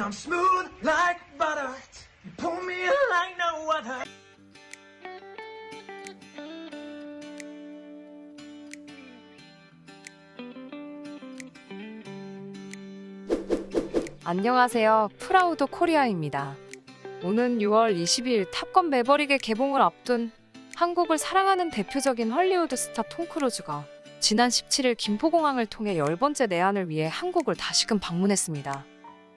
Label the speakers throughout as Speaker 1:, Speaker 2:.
Speaker 1: I'm smooth like butter. You pull me like no other.
Speaker 2: 안녕하세요. 프라우드 코리아입니다. 오는 6월 22일 탑건 매버릭의 개봉을 앞둔 한국을 사랑하는 대표적인 헐리우드 스타 톰 크루즈가 지난 17일 김포공항을 통해 10번째 내한을 위해 한국을 다시금 방문했습니다.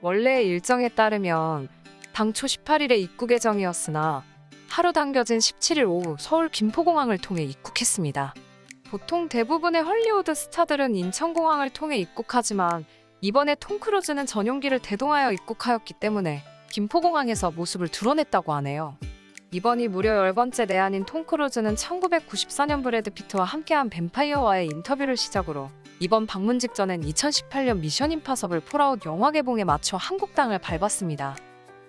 Speaker 2: 원래의 일정에 따르면 당초 18일에 입국 예정이었으나 하루 당겨진 17일 오후 서울 김포공항을 통해 입국했습니다. 보통 대부분의 헐리우드 스타들은 인천공항을 통해 입국하지만 이번에 톰 크루즈는 전용기를 대동하여 입국하였기 때문에 김포공항에서 모습을 드러냈다고 하네요. 이번이 무려 10번째 내한인 톰 크루즈는 1994년 브래드 피트와 함께한 뱀파이어와의 인터뷰를 시작으로 이번 방문 직전엔 2018년 미션 임파서블 폴아웃 영화 개봉에 맞춰 한국 땅을 밟았습니다.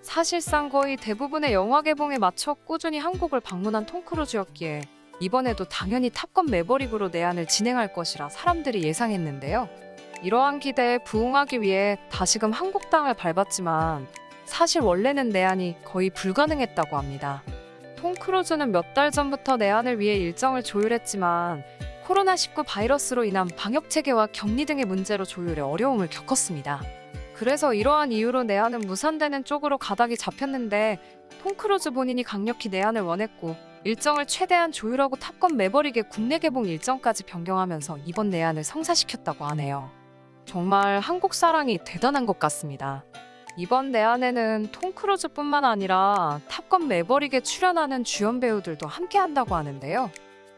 Speaker 2: 사실상 거의 대부분의 영화 개봉에 맞춰 꾸준히 한국을 방문한 톰 크루즈였기에 이번에도 당연히 탑건 매버릭으로 내한을 진행할 것이라 사람들이 예상했는데요. 이러한 기대에 부응하기 위해 다시금 한국 땅을 밟았지만 사실 원래는 내한이 거의 불가능했다고 합니다. 톰 크루즈는 몇 달 전부터 내한을 위해 일정을 조율했지만 코로나19 바이러스로 인한 방역체계와 격리 등의 문제로 조율에 어려움을 겪었습니다. 그래서 이러한 이유로 내한은 무산되는 쪽으로 가닥이 잡혔는데 톰 크루즈 본인이 강력히 내한을 원했고 일정을 최대한 조율하고 탑건 매버릭의 국내 개봉 일정까지 변경하면서 이번 내한을 성사시켰다고 하네요. 정말 한국 사랑이 대단한 것 같습니다. 이번 내한에는 톰 크루즈뿐만 아니라 탑건 매버릭에 출연하는 주연 배우들도 함께 한다고 하는데요.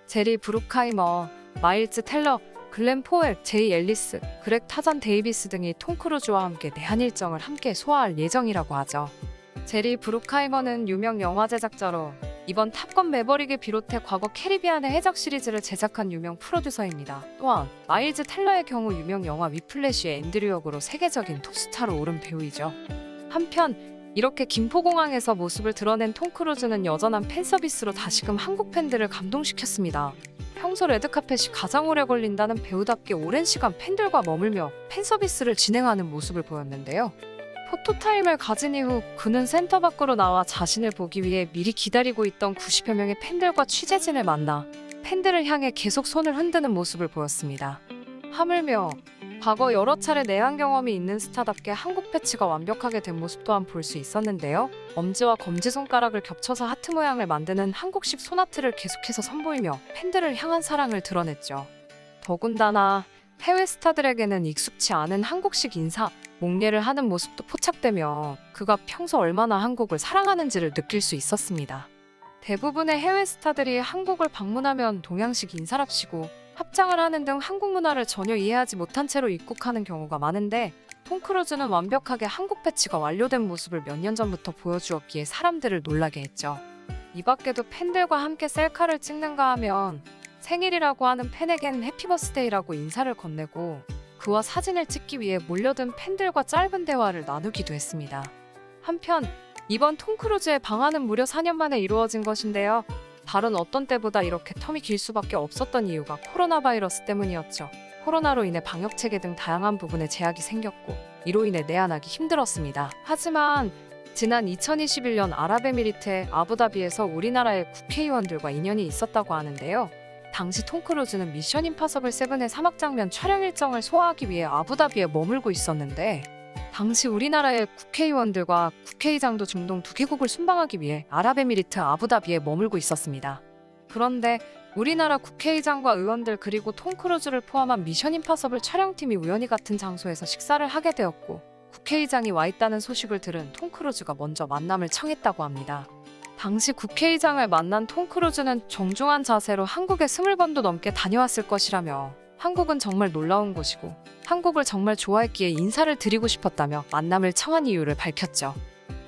Speaker 2: 제리 브루카이머, 마일즈 텔러, 글렌 포웰, 제이 앨리스, 그렉 타잔 데이비스 등이 톰 크루즈와 함께 내한 일정을 함께 소화할 예정이라고 하죠. 제리 브루카이머는 유명 영화 제작자로 이번 탑건 매버릭을 비롯해 과거 캐리비안의 해적 시리즈를 제작한 유명 프로듀서입니다. 또한 마일즈 텔러의 경우 유명 영화 위플래시의 앤드류 역으로 세계적인 톱스타로 오른 배우이죠. 한편 이렇게 김포공항에서 모습을 드러낸 톰 크루즈는 여전한 팬서비스로 다시금 한국 팬들을 감동시켰습니다. 평소 레드카펫이 가장 오래 걸린다는 배우답게 오랜 시간 팬들과 머물며 팬서비스를 진행하는 모습을 보였는데요. 포토타임을 가진 이후 그는 센터 밖으로 나와 자신을 보기 위해 미리 기다리고 있던 90여 명의 팬들과 취재진을 만나 팬들을 향해 계속 손을 흔드는 모습을 보였습니다. 하물며 과거 여러 차례 내한 경험이 있는 스타답게 한국 패치가 완벽하게 된 모습 또한 볼 수 있었는데요. 엄지와 검지손가락을 겹쳐서 하트 모양을 만드는 한국식 손아트를 계속해서 선보이며 팬들을 향한 사랑을 드러냈죠. 더군다나 해외 스타들에게는 익숙치 않은 한국식 인사, 목례를 하는 모습도 포착되며 그가 평소 얼마나 한국을 사랑하는지를 느낄 수 있었습니다. 대부분의 해외 스타들이 한국을 방문하면 동양식 인사랍시고 합장을 하는 등 한국 문화를 전혀 이해하지 못한 채로 입국하는 경우가 많은데 톰 크루즈는 완벽하게 한국 패치가 완료된 모습을 몇 년 전부터 보여주었기에 사람들을 놀라게 했죠. 이 밖에도 팬들과 함께 셀카를 찍는가 하면 생일이라고 하는 팬에겐 해피버스데이라고 인사를 건네고 그와 사진을 찍기 위해 몰려든 팬들과 짧은 대화를 나누기도 했습니다. 한편 이번 톰 크루즈의 방한은 무려 4년 만에 이루어진 것인데요. 다른 어떤 때보다 이렇게 텀이 길 수밖에 없었던 이유가 코로나 바이러스 때문이었죠. 코로나로 인해 방역체계 등 다양한 부분에 제약이 생겼고 이로 인해 내한하기 힘들었습니다. 하지만 지난 2021년 아랍에미리트의 아부다비에서 우리나라의 국회의원들과 인연이 있었다고 하는데요. 당시 톰 크루즈는 미션 임파서블 7의 사막 장면 촬영 일정을 소화하기 위해 아부다비에 머물고 있었는데 당시 우리나라의 국회의원들과 국회의장도 중동 두 개국을 순방하기 위해 아랍에미리트 아부다비에 머물고 있었습니다. 그런데 우리나라 국회의장과 의원들 그리고 톰 크루즈를 포함한 미션 임파서블 촬영팀이 우연히 같은 장소에서 식사를 하게 되었고 국회의장이 와 있다는 소식을 들은 톰 크루즈가 먼저 만남을 청했다고 합니다. 당시 국회의장을 만난 톰 크루즈는 정중한 자세로 한국에 20번도 넘게 다녀왔을 것이라며 한국은 정말 놀라운 곳이고 한국을 정말 좋아했기에 인사를 드리고 싶었다며 만남을 청한 이유를 밝혔죠.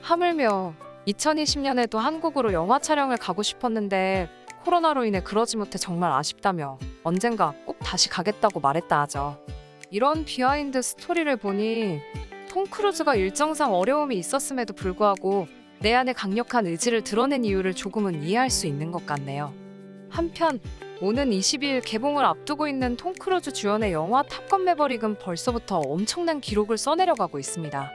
Speaker 2: 하물며 2020년에도 한국으로 영화 촬영을 가고 싶었는데 코로나로 인해 그러지 못해 정말 아쉽다며 언젠가 꼭 다시 가겠다고 말했다 하죠. 이런 비하인드 스토리를 보니 톰 크루즈가 일정상 어려움이 있었음에도 불구하고 내안의 강력한 의지를 드러낸 이유를 조금은 이해할 수 있는 것 같네요. 한편 오는 22일 개봉을 앞두고 있는 톰 크루즈 주연의 영화 탑건 매버릭은 벌써부터 엄청난 기록을 써내려가고 있습니다.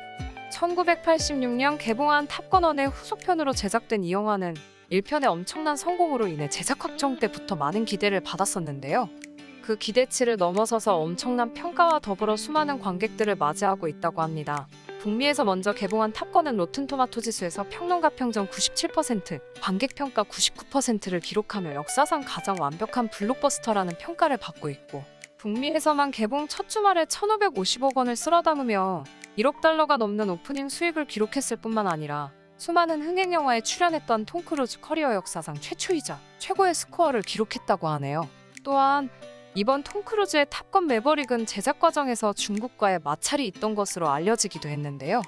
Speaker 2: 1986년 개봉한 탑건원의 후속편으로 제작된 이 영화는 1편의 엄청난 성공으로 인해 제작 확정 때부터 많은 기대를 받았었는데요. 그 기대치를 넘어서서 엄청난 평가와 더불어 수많은 관객들을 맞이하고 있다고 합니다. 북미에서 먼저 개봉한 탑건은 로튼토마토 지수에서 평론가 평점 97%, 관객 평가 99%를 기록하며 역사상 가장 완벽한 블록버스터라는 평가를 받고 있고, 북미에서만 개봉 첫 주말에 1,550억 원을 쓸어 담으며 1억 달러가 넘는 오프닝 수익을 기록했을 뿐만 아니라 수많은 흥행 영화에 출연했던 톰 크루즈 커리어 역사상 최초이자 최고의 스코어를 기록했다고 하네요. 또한 이번 톰 크루즈의 탑건 매버릭은 제작 과정에서 중국과의 마찰이 있던 것으로 알려지기도 했는데요.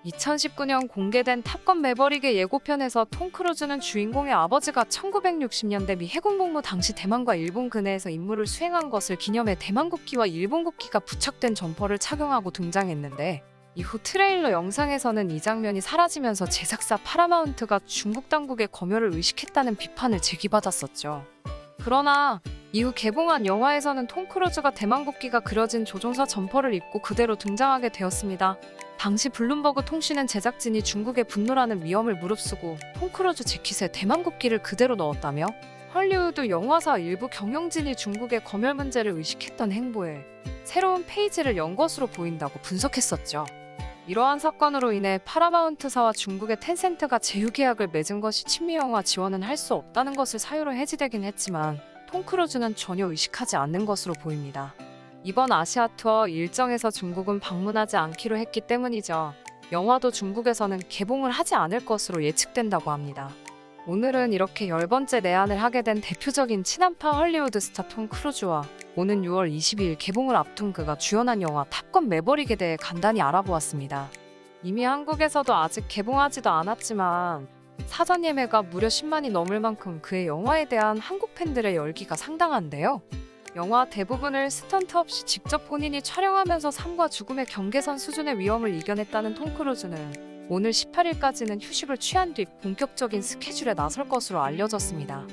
Speaker 2: 2019년 공개된 탑건 매버릭의 예고편에서 톰 크루즈는 주인공의 아버지가 1960년대 미 해군 복무 당시 대만과 일본 근해에서 임무를 수행한 것을 기념해 대만 국기와 일본 국기가 부착된 점퍼를 착용하고 등장했는데, 이후 트레일러 영상에서는 이 장면이 사라지면서 제작사 파라마운트가 중국 당국의 검열을 의식했다는 비판을 제기받았었죠. 그러나 이후 개봉한 영화에서는 톰 크루즈가 대만 국기가 그려진 조종사 점퍼를 입고 그대로 등장하게 되었습니다. 당시 블룸버그 통신은 제작진이 중국의 분노라는 위험을 무릅쓰고 톰 크루즈 재킷에 대만 국기를 그대로 넣었다며, 헐리우드 영화사 일부 경영진이 중국의 검열 문제를 의식했던 행보에 새로운 페이지를 연 것으로 보인다고 분석했었죠. 이러한 사건으로 인해 파라마운트사와 중국의 텐센트가 제휴계약을 맺은 것이 친미 영화 지원은 할 수 없다는 것을 사유로 해지되긴 했지만, 톰 크루즈는 전혀 의식하지 않는 것으로 보입니다. 이번 아시아 투어 일정에서 중국은 방문하지 않기로 했기 때문이죠. 영화도 중국에서는 개봉을 하지 않을 것으로 예측된다고 합니다. 오늘은 이렇게 10번째 내한을 하게 된 대표적인 친한파 헐리우드 스타 톰 크루즈와 오는 6월 22일 개봉을 앞둔 그가 주연한 영화 탑건 매버릭에 대해 간단히 알아보았습니다. 이미 한국에서도 아직 개봉하지도 않았지만 사전 예매가 무려 10만이 넘을 만큼 그의 영화에 대한 한국 팬들의 열기가 상당한데요. 영화 대부분을 스턴트 없이 직접 본인이 촬영하면서 삶과 죽음의 경계선 수준의 위험을 이겨냈다는 톰 크루즈는 오늘 18일까지는 휴식을 취한 뒤 본격적인 스케줄에 나설 것으로 알려졌습니다.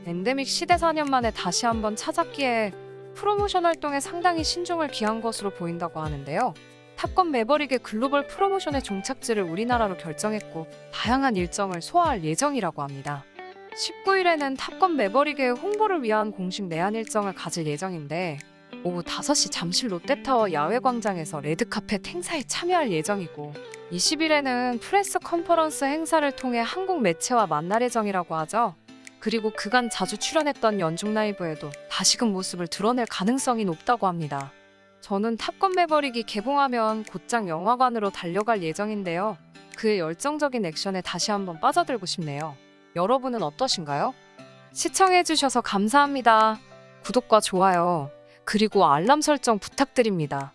Speaker 2: 엔데믹 시대 4년 만에 다시 한번 찾았기에 프로모션 활동에 상당히 신중을 기한 것으로 보인다고 하는데요. 탑건 매버릭의 글로벌 프로모션의 종착지를 우리나라로 결정했고 다양한 일정을 소화할 예정이라고 합니다. 19일에는 탑건 매버릭의 홍보를 위한 공식 내한 일정을 가질 예정인데, 오후 5시 잠실 롯데타워 야외광장에서 레드카펫 행사에 참여할 예정이고, 20일에는 프레스 컨퍼런스 행사를 통해 한국 매체와 만날 예정이라고 하죠. 그리고 그간 자주 출연했던 연중 라이브에도 다시금 모습을 드러낼 가능성이 높다고 합니다. 저는 탑건 매버릭이 개봉하면 곧장 영화관으로 달려갈 예정인데요. 그의 열정적인 액션에 다시 한번 빠져들고 싶네요. 여러분은 어떠신가요? 시청해주셔서 감사합니다. 구독과 좋아요, 그리고 알람 설정 부탁드립니다.